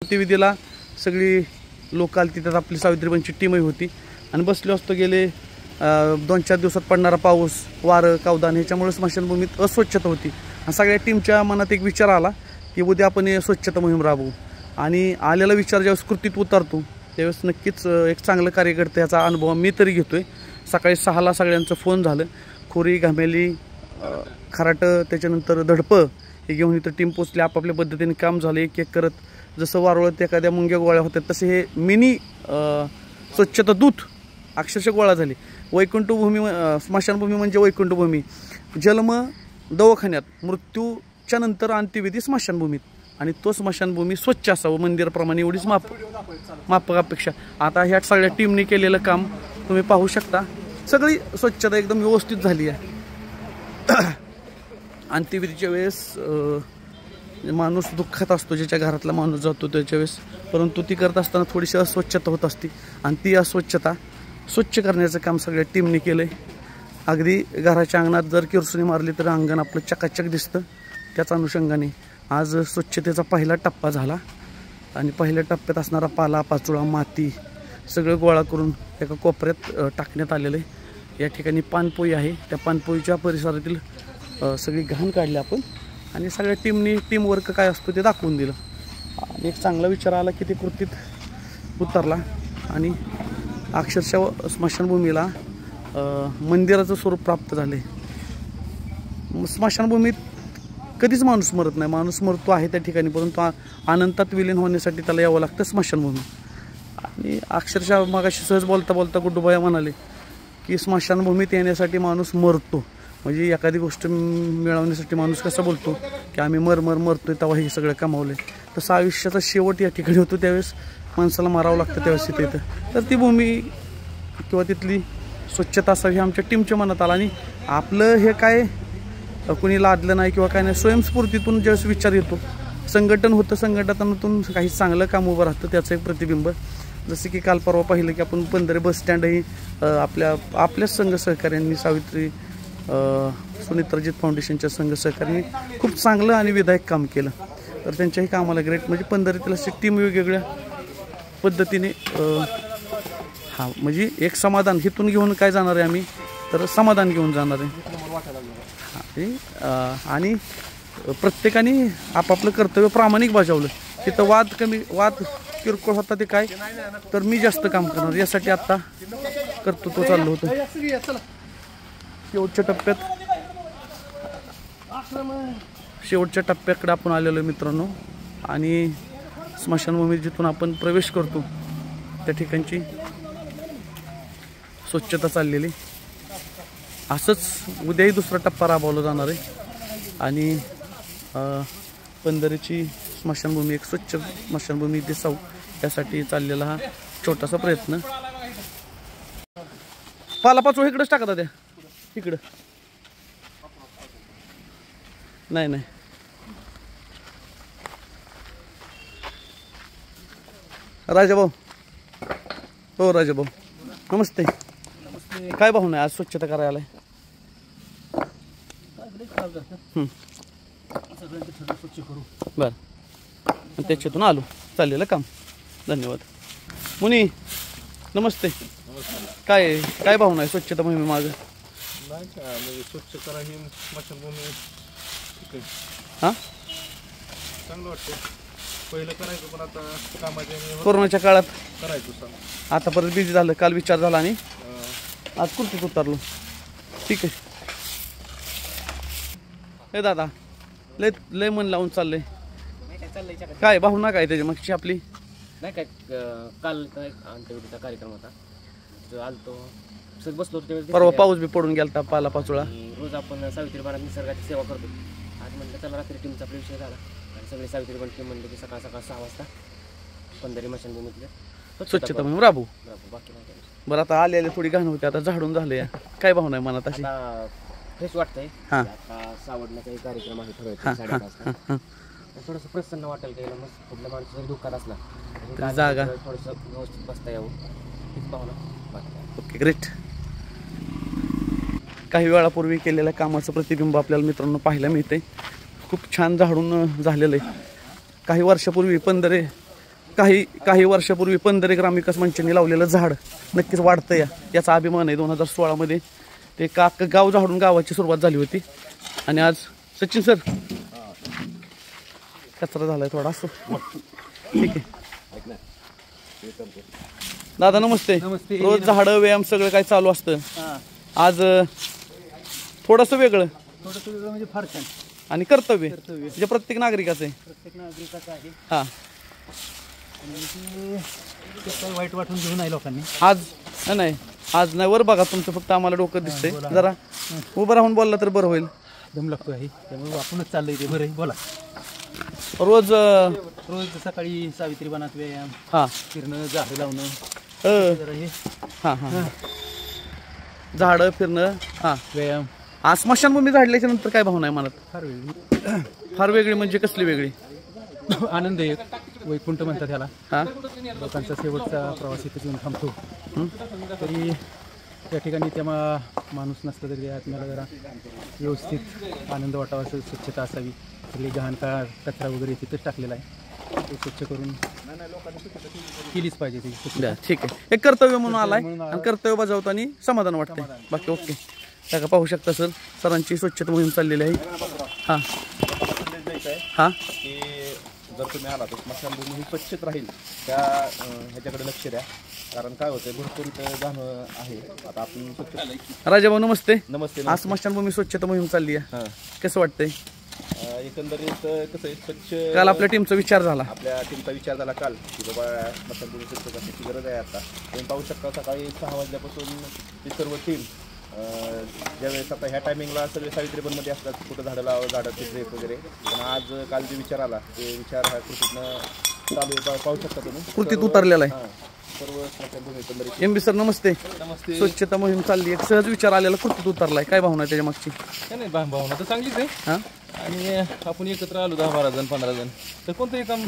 अंत्यविधीला सगळी लोक आली, त्यात आपली सावित्रीबाईंची टीमही होती आणि बसलो असतो. गेले 2-4 दिवसात पडणारा पाऊस, वारं, कावदान ह्याच्यामुळे स्मशानभूमीत अस्वच्छता होती आणि सगळ्या टीमच्या मनात एक विचार आला की उद्या आपण स्वच्छता मोहीम राबवू. आणि आलेला विचार ज्यावेळेस कृतीत उतरतो त्यावेळेस नक्कीच एक चांगलं कार्यकर्ते याचा अनुभव मी तरी घेतोय. सकाळी 6ला सगळ्यांचं फोन झालं. खोरी, घामेली, खराटं, त्याच्यानंतर धडपं हे घेऊन इथं टीम पोचली. आपापल्या पद्धतीने काम झालं. एक एक करत जसं वारुळत एखाद्या मुंग्या गोळ्या होत्या तसे हे मिनी स्वच्छता दूत अक्षरशः गोळा झाली. वैकुंठभूमी, स्मशानभूमी म्हणजे वैकुंठभूमी. जन्म दवाखान्यात, मृत्यूच्या नंतर अंत्यविधी स्मशानभूमीत आणि तो स्मशानभूमी स्वच्छ असावं मंदिराप्रमाणे एवढीच माफक अपेक्षा. आता ह्या सगळ्या टीमने केलेलं काम तुम्ही पाहू शकता. सगळी स्वच्छता एकदम व्यवस्थित झाली आहे. अंत्यविधीच्या वेळेस माणूस दुःखात असतो, ज्याच्या घरातला माणूस जातो त्याच्या वेळेस, परंतु ती करत असताना थोडीशी अस्वच्छता होत असते आणि ती अस्वच्छता स्वच्छ करण्याचं काम सगळ्या टीमने केलं आहे. अगदी घराच्या अंगणात जर किरसुनी मारली तर अंगण आपलं चकाचक दिसतं. त्याच अनुषंगाने आज स्वच्छतेचा पहिला टप्पा झाला आणि पहिल्या टप्प्यात असणारा पाला, पाचोळा, माती सगळं गोळा करून एका कोपऱ्यात टाकण्यात आलेलं आहे. या ठिकाणी पानपोई आहे. त्या पानपोईच्या परिसरातील सगळी घाण काढली आपण आणि सगळ्या टीमनी टीमवर्क काय असतो ते दाखवून दिलं आणि एक चांगला विचार आला की ते कृतीत उतरला आणि अक्षरशः स्मशानभूमीला मंदिराचं स्वरूप प्राप्त झाले. स्मशानभूमीत कधीच माणूस मरत नाही. माणूस मरतो आहे त्या ठिकाणी, परंतु अनंतात विलीन होण्यासाठी त्याला यावं लागतं स्मशानभूमी. आणि अक्षरशः मगाशी सहज बोलता बोलता गुड्डूबाई म्हणाले की स्मशानभूमीत येण्यासाठी माणूस मरतो. म्हणजे एखादी गोष्ट मिळवण्यासाठी माणूस कसा बोलतो की आम्ही मरतोय तेव्हा हे सगळं कमावलं. तसं आयुष्याचा शेवट या ठिकाणी होतो, त्यावेळेस माणसाला मारावं लागतं, त्यावेळेस तिथे येतं. तर ती भूमी किंवा तिथली स्वच्छता असावी आमच्या टीमच्या मनात आला. आणि आपलं हे काय कुणी लादलं नाही किंवा काय नाही, स्वयंस्फूर्तीतून ज्यावेळेस विचार येतो, संघटन होतं, संघटनातून काही चांगलं काम उभं राहतं, त्याचं एक प्रतिबिंब. जसं की काल परवा पाहिलं की आपण पंधरे बस स्टँडही आपल्याच संघ सहकार्यांनी, सावित्री सुनीत्रजित फाउंडेशनच्या संघ सहकार्यांनी खूप चांगलं आणि विधायक काम केलं. तर त्यांच्याही कामाला ग्रेट. म्हणजे पंधरीतील अशी टीम वेगवेगळ्या पद्धतीने म्हणजे एक समाधान हिथून घेऊन काय जाणार आहे आम्ही, तर समाधान घेऊन जाणार आहे. आणि प्रत्येकाने आपापलं कर्तव्य प्रामाणिक बजावलं. तिथं वाद किरकोळ होता ते काय, तर मी जास्त काम करणार यासाठी आता कर्तृत्व चाललं होतं. शेवटच्या टप्प्याकडे आपण आलेलो मित्रांनो. आणि स्मशानभूमीत जिथून आपण प्रवेश करतो त्या ठिकाणची स्वच्छता चाललेली. असंच उद्याही दुसरा टप्पा राबवला जाणार आहे आणि पंधरीची स्मशानभूमी एक स्वच्छ स्मशानभूमी दिसावं यासाठी चाललेला हा छोटासा प्रयत्न. पालापाचोळ इकडेच टाकता त्या इकडं नाही. राजाभाऊ, हो राजाभाऊ नमस्ते. काय भाऊ नाही आज स्वच्छता करायला? बर, त्याच्यातून आलो, चाललेलं काम. धन्यवाद. मुनी नमस्ते. काय भाऊ नाही स्वच्छता मोहिमे माझं स्वच्छ करा ही स्मशानभूमी हां चांगलं वाटतं. पहिलं करायचं पण आता कामाच्या कोरोनाच्या काळात करायचं. आता परत बिझी झालं. काल विचार झाला आणि आज कुर्तीत उतरलो. ठीक आहे. हे दादा लय मन लावून चाललंय. काय भाऊ ना काय त्याच्या मागची आपली नाही काय. काल अंत्यविधीचा कार्यक्रम होता, जो आलतो बसलो होतो. परवा पाऊस बी पडून गेलता, पाला पाचोळा. रोज आपण सावित्रीबाई निसर्गाची सेवा करतो. आज म्हणलं चला रात्री टीमचा आपला विषय झाला आणि सगळे सावित्रीबाई टीम म्हणले की सकाळ 6 वाजता पंधरी स्मशानभूमीतल्या स्वच्छता म्हणून राबू. बाकी नाही. बरं आता आलेले थोडी घाण होती, आता झाडून झाले. काय भावना आहे मनात अशी? फ्रेश वाटतंय. हां आता सावडण्याचा एक कार्यक्रम आहे ठरवायचा 8:30 थोडंसं प्रसन्न वाटेल का मग कुठल्या माणसाचं दुःखात असला जागा थोडंसं व्यवस्थित बसता यावं हीच भावना. Okay great. काही वेळापूर्वी केलेल्या कामाचं प्रतिबिंब आपल्याला मित्रांनो पाहायला मिळते. खूप छान झाडून झालेलं आहे. काही वर्षापूर्वी पंधरे काही वर्षापूर्वी पंधरे ग्रामविकास मंचाने लावलेलं झाड नक्कीच वाढतं याचा अभिमान आहे. 2016 मध्ये ते गाव झाडून गावाची सुरुवात झाली होती. आणि आज सचिन सर कचरा झालाय थोडा असो, ठीक आहे. दादा नमस्ते. रोज झाडं व्यायाम सगळं काय चालू असतं, आज थोडंसं वेगळं म्हणजे फार छान आणि कर्तव्य म्हणजे प्रत्येक नागरिकाचं आहे. हा काही वाईट वाटून घेऊ नाही लोकांनी. आज नाही वर बघा तुमचं फक्त आम्हाला डोकं दिसतंय. जरा उभं राहून बोलला तर बरं होईल. दम लागतो आहे त्यामुळे आपणच चाललंय ते बरं. बोला. रोज सकाळी सावित्रीवनात व्यायाम, हा फिरणं, झाडं लावणं, हा हा झाडं फिरणं, हा व्यायाम. आज स्मशानभूमी झाडल्याच्या नंतर काय भावना आहे मनात? फार वेगळी म्हणजे कसली वेगळी? आनंद एक वैकुंठ म्हणतात त्याला. हा लोकांचा शेवटचा प्रवास इथे येऊन थांबतो. तरी त्या ठिकाणी तेव्हा माणूस नसला तरी आत्म्याला जरा व्यवस्थित आनंद वाटावा, असं स्वच्छता असावी. सगळी घाण कचरा वगैरे तिथेच टाकलेला आहे, ते स्वच्छ करून केलीच पाहिजे ती. ठीक आहे. एक कर्तव्य म्हणून आलाय आणि कर्तव्य बजावताना समाधान वाटते. बाकी ओके. त्या का पाहू शकता सर, सरांची स्वच्छता मोहीम चाललेली आहे. हा हा की जर तुम्ही आला तर स्मशानभूमी ही स्वच्छच राहील त्या ह्याच्याकडे लक्ष द्या. कारण काय होतंय, भरपूर इथं जाणं आहे. आता आपण स्वच्छ. राजाभाऊ नमस्ते. नमस्ते. आज स्मशानभूमी स्वच्छता मोहीम चालली आहे, कसं वाटतंय? एकंदरीत कसं आहे, स्वच्छ. काल आपल्या टीमचा विचार झाला, आपल्या टीमचा विचार झाला काल की बाबा स्मशानभूमी स्वच्छ करण्याची गरज आहे. आता तुम्ही पाहू शकता सकाळी 6 वाजल्यापासून ती सर्व टीम ज्यावेळेस आता ह्या टायमिंगला सगळे सावित्रीबनमध्ये असतात, कुठं झाडं लावा, झाडं ब्रेक वगैरे. पण आज काल जे विचार आला ते विचार ह्या कृतीनं चालू पाहू शकता तुम्ही, कृतीत उतरलेला आहे. सर्व स्मशानभूमी एकंदरीत. एम बी सर नमस्ते. नमस्ते. स्वच्छता मोहीम चालली, एक सहज विचार आलेला कृतीत उतरलाय, काय भावना आहे त्याच्या मागची? नाही भावना तर चांगलीच आहे. हां आणि आपण एकत्र आलो 10-12 जण 15 जण तर कोणतंही काम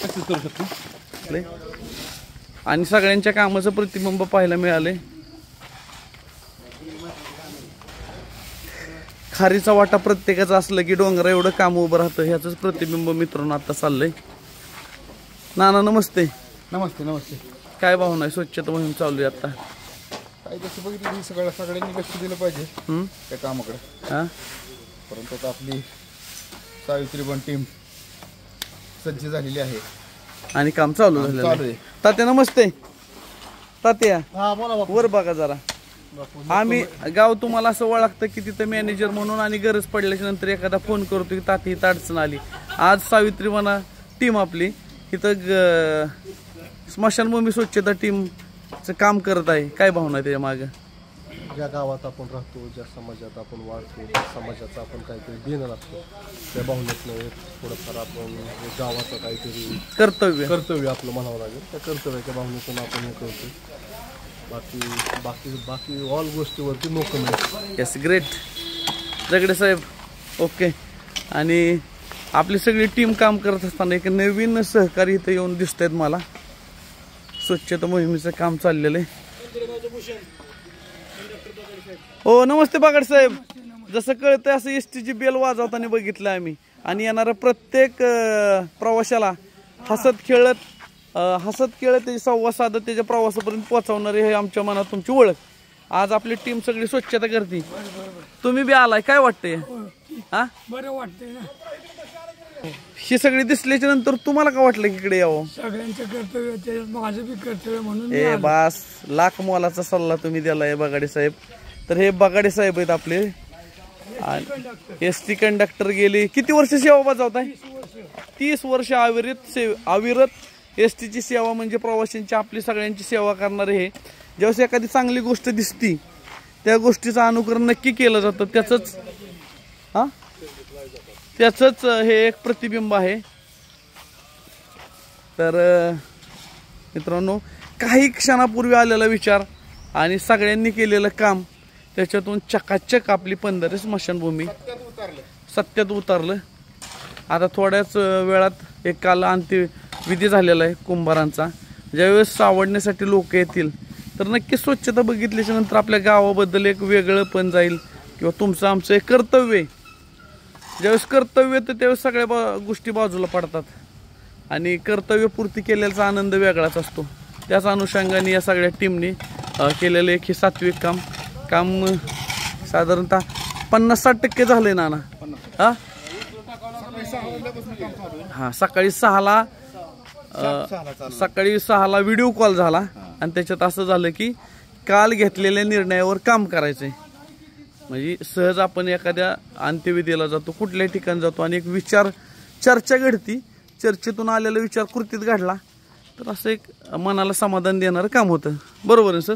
सक्सेस करू शकतो. आणि सगळ्यांच्या कामाचं प्रतिबिंब पाहायला मिळाले. खारीचा वाटा प्रत्येकाचा असलं की डोंगरा एवढं काम उभं राहतं, ह्याचंच प्रतिबिंब मित्रांनो आता चाललंय. नाना नमस्ते. नमस्ते. नमस्ते. काय भावना आहे? स्वच्छता मोहीम चालू आहे आता. काही तसं बघितलं सगळ्यांनी लक्ष दिलं पाहिजे त्या कामाकडे. हां परंतु आता आपली सावित्रीबन टीम सज्ज झालेली आहे आणि काम चालू झालेलं आहे. तात्या नमस्ते. तात्या वर बघा जरा. आम्ही गाव तुम्हाला असं ओळखतं की तिथं मॅनेजर म्हणून, आणि गरज पडल्याच्या नंतर एखादा फोन करतो की ताती इथं अडचण आली. आज सावित्रीबना टीम आपली इथं स्मशानभूमी स्वच्छता टीमचं काम करत आहे, काय भावना आहे त्याच्या मागं? ज्या गावात आपण राहतो, ज्या समाजात आपण वाढतो, त्या समाजाचा आपण काहीतरी देणं लागतो, त्या भावनेतनं थोडंफार आपण गावाचं काहीतरी कर्तव्य आपलं म्हणावं लागेल. त्या कर्तव्याच्या भावनेतून आपण हे करतो. बाकी ऑल गोष्टीवरती no comment. Yes, great. Jagde साहेब ओके. आणि आपली सगळी टीम काम करत असताना एक नवीन सहकारी इथं येऊन दिसत आहेत मला. स्वच्छता मोहिमेचं काम चाललेलं आहे. हो नमस्ते बागड साहेब. जसं कळतंय असं एसटीची बेल वाजवताना बघितलं आम्ही, आणि येणाऱ्या प्रत्येक प्रवाशाला हसत खेळत त्याचे संवाद साधत त्याच्या प्रवासापर्यंत पोहोचवणारे हे आमच्या मनात तुमची ओळख. आज आपली टीम सगळी स्वच्छता करते, तुम्ही बी आलाय, काय वाटतंय? हा बरं वाटतंय ना. ही सगळी दिसल्याच्या नंतर तुम्हाला काय वाटलं की इकडे यावं? सगळ्यांचं कर्तव्य, त्याच्यात माझं बी कर्तव्य म्हणून. ए बास, लाख मोलाचा सल्ला तुम्ही दिलाय बगाडे साहेब. तर हे बगाडे साहेब आहेत आपले, एसटी कंडक्टर. गेली किती वर्ष सेवा बजावताय? 30 वर्ष अविरत एसटीची सेवा, म्हणजे प्रवाशांची आपली सगळ्यांची सेवा करणारे हे. ज्यावेळेस एखादी चांगली गोष्ट दिसती त्या गोष्टीचं अनुकरण नक्की केलं जातं, त्याचंच हे एक प्रतिबिंब आहे. तर मित्रांनो, काही क्षणापूर्वी आलेला विचार आणि सगळ्यांनी केलेलं काम, त्याच्यातून चकाचक आपली 15 स्मशानभूमी सत्यात उतरलं. आता थोड्याच वेळात एक काल अंत्यविधी झालेला आहे कुंभारांचा. ज्यावेळेस सावडण्यासाठी लोक येतील तर नक्की स्वच्छता बघितल्याच्या नंतर आपल्या गावाबद्दल एक वेगळं पण जाईल, किंवा तुमचं आमचं एक कर्तव्य. ज्यावेळेस कर्तव्य येतं त्यावेळेस सगळ्या गोष्टी बाजूला पडतात. आणि कर्तव्यपूर्ती केलेला आनंद वेगळाच असतो. त्याच अनुषंगाने या सगळ्या टीमने केलेलं एक हे सात्विक काम साधारणतः 50-60% झालंय नाना. हा हा सकाळी 6ला व्हिडिओ कॉल झाला आणि त्याच्यात असं झालं की काल घेतलेल्या निर्णयावर काम करायचंय. म्हणजे सहज आपण एखाद्या अंत्यविधीला जातो, कुठल्याही ठिकाणी जातो आणि एक चर्चा घडती, चर्चेतून आलेला विचार कृतीत घडला तर असं एक मनाला समाधान देणारं काम होतं. बरोबर आहे सर?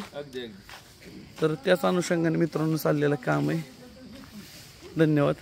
तर त्याच अनुषंगाने मित्रांनो चाललेलं काम आहे. धन्यवाद.